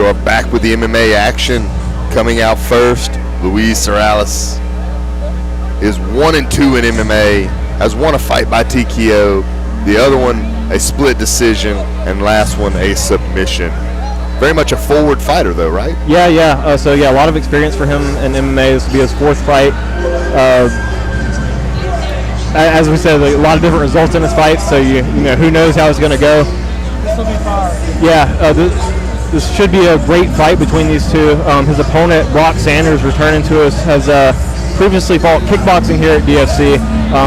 are back with the MMA action. Coming out first, Luis Sariles is 1-2 in MMA, has won a fight by TKO, the other one a split decision, and last one a submission. Very much a forward fighter though, right? Yeah. So a lot of experience for him in MMA. This will be his fourth fight. As we said, a lot of different results in his fights, so you know who knows how it's going to go. This will be fire. Yeah, this should be a great fight between these two. His opponent, Brock Sanders, returning to us, has previously fought kickboxing here at DFC.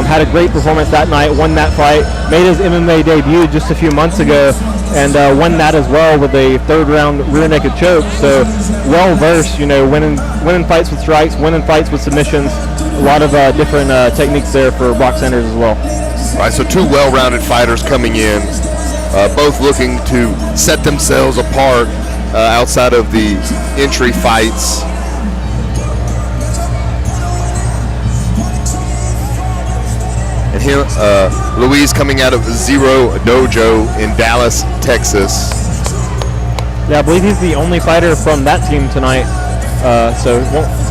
Had a great performance that night, won that fight, made his MMA debut just a few months ago, and won that as well with a third-round rear naked choke. So well-versed, winning fights with strikes, winning fights with submissions. A lot of different techniques there for Brock Sanders as well. All right, so two well-rounded fighters coming in, both looking to set themselves apart outside of the entry fights. And him, Luis coming out of Zero Dojo in Dallas, Texas. Yeah, I believe he's the only fighter from that team tonight, so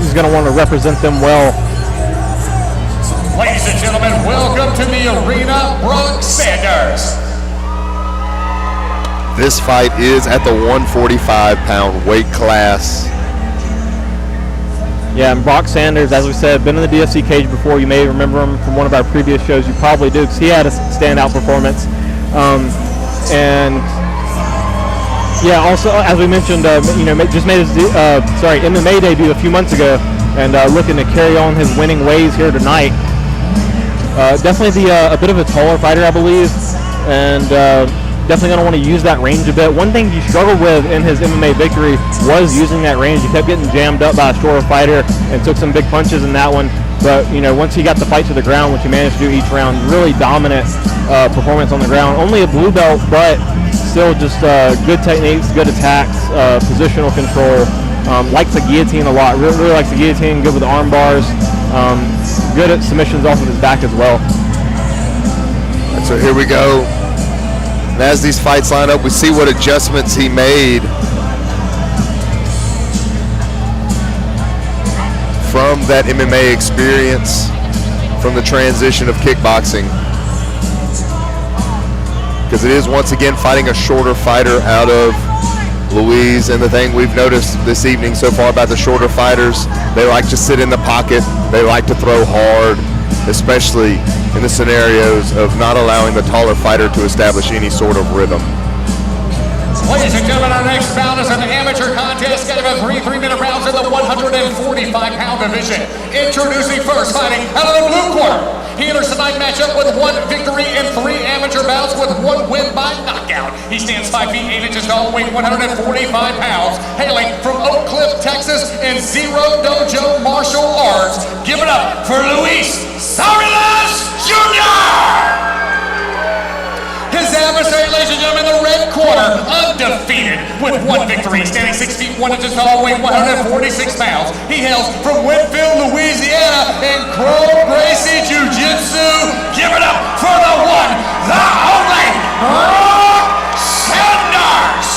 he's going to want to represent them well. Ladies and gentlemen, welcome to the arena, Brock Sanders. This fight is at the 145-pound weight class. Yeah, and Brock Sanders, as we said, been in the DFC cage before. You may remember him from one of our previous shows. You probably do, because he had a standout performance. And yeah, also as we mentioned, just made his MMA debut a few months ago, and looking to carry on his winning ways here tonight. Definitely a bit of a taller fighter, I believe, and definitely going to want to use that range a bit. One thing he struggled with in his MMA victory was using that range. He kept getting jammed up by a shorter fighter and took some big punches in that one. But once he got the fight to the ground, which he managed to do each round, really dominant performance on the ground. Only a blue belt, but still just good techniques, good attacks, positional control. Likes the guillotine a lot. Really likes the guillotine. Good with the arm bars. Good at submissions off of his back as well. And so here we go. And as these fights line up, we see what adjustments he made from that MMA experience, from the transition of kickboxing. Because it is once again fighting a shorter fighter out of Luis, and the thing we've noticed this evening so far about the shorter fighters, they like to sit in the pocket, they like to throw hard, especially in the scenarios of not allowing the taller fighter to establish any sort of rhythm. Ladies and gentlemen, our next bout is an amateur contest, scheduled for 3 3-minute rounds in the 145-pound division. Introducing first, fighting out of the blue corner. He enters tonight's matchup with 1 victory in 3 amateur bouts with 1 win by knockout. He stands 5 feet 8 inches tall, weighing 145 pounds, hailing from Oak Cliff, Texas, in Zero Dojo Martial Arts. Give it up for Luis Sariles Jr. His adversary, ladies and gentlemen, in the red corner, undefeated with 1 victory, standing 6 feet 1 inches tall, weighing 146 pounds. He hails from Winfield, Louisiana, in Crow Gracie Jiu-Jitsu. Give it up for the one, the only, Brock Sanders.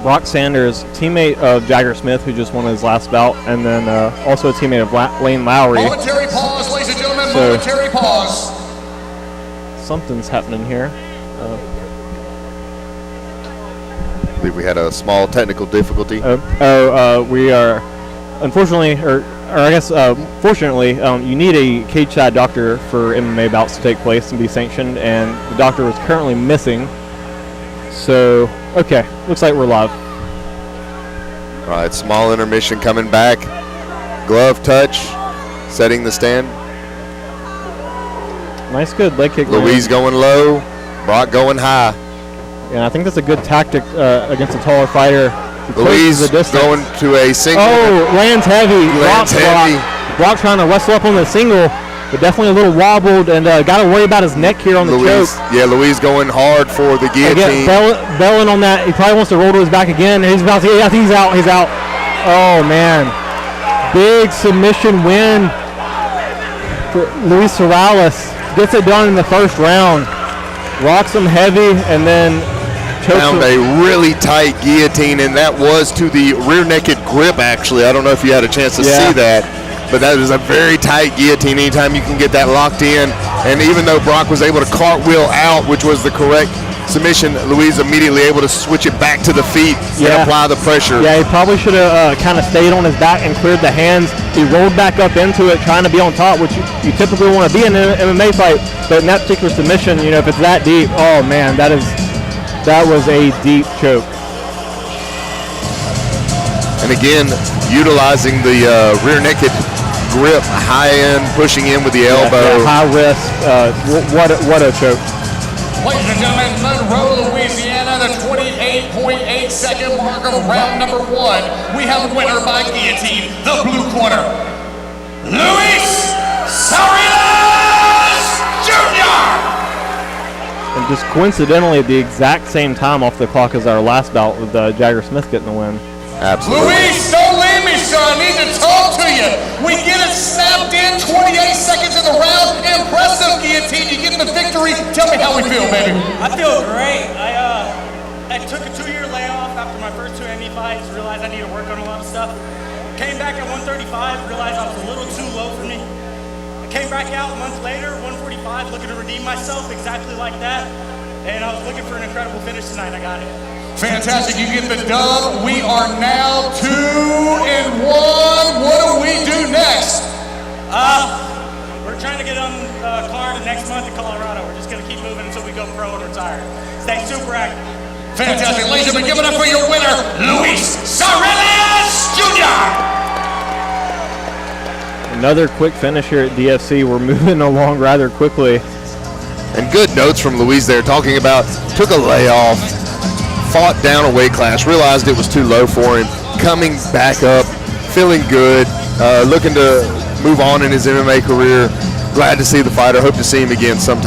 Brock Sanders, teammate of Jagger Smith, who just won his last bout, and then also a teammate of Lane Lowry. Momentary pause, ladies and gentlemen, momentary pause. Something's happening here. I believe we had a small technical difficulty. We are, unfortunately, or I guess fortunately, you need a cage-side doctor for MMA bouts to take place and be sanctioned, and the doctor was currently missing. So, okay, looks like we're live. All right, small intermission coming back. Glove touch, setting the stand. Nice, good leg kick. Luis going low, Brock going high. Yeah, I think that's a good tactic against a taller fighter. Luis going to a single. Oh, lands heavy. Lands heavy. Brock trying to wrestle up on the single, but definitely a little wobbled, and got to worry about his neck here on the choke. Yeah, Luis going hard for the guillotine. Belling on that. He probably wants to roll to his back again. He's about to. I think he's out. He's out. Oh man, big submission win for Luis Sariles. Gets it done in the first round. Rocks him heavy and then found a really tight guillotine, and that was to the rear naked grip, actually. I don't know if you had a chance to see that, but that is a very tight guillotine. Anytime you can get that locked in, and even though Brock was able to cartwheel out, which was the correct submission, Luis immediately able to switch it back to the feet and apply the pressure. Yeah, he probably should have kind of stayed on his back and cleared the hands. He rolled back up into it, trying to be on top, which you typically want to be in an MMA fight. But in that particular submission, you know, if it's that deep, oh man, that was a deep choke. And again, utilizing the rear naked grip, high end, pushing in with the elbow. High risk. What a choke. Ladies and gentlemen, Monroe, Louisiana, the 28.8 second mark of round number 1. We have a winner by guillotine, the blue corner, Luis Sariles Jr. And just coincidentally, at the exact same time off the clock as our last bout with Jagger Smith getting the win. Absolutely. Luis, don't leave me, son. I need to talk to you. We get it snapped in, 28 seconds in the round. Impressive guillotine. You get the victory. Tell me how we feel, baby. I feel great. I took a 2-year layoff after my first 2 MMA fights, realized I need to work on a lot of stuff. Came back at 135, realized I was a little too low for me. I came back out a month later, 145, looking to redeem myself exactly like that. And I was looking for an incredible finish tonight. I got it. Fantastic, you get the dub. We are now 2-1. What do we do next? We're trying to get on the card next month in Colorado. We're just going to keep moving until we go pro and retire. Stay super active. Fantastic, ladies and gentlemen, give it up for your winner, Luis Sariles Jr. Another quick finish here at DFC. We're moving along rather quickly. And good notes from Luis there, talking about took a layoff, fought down a weight class, realized it was too low for him, coming back up, feeling good, looking to move on in his MMA career. Glad to see the fighter. Hope to see him again sometime.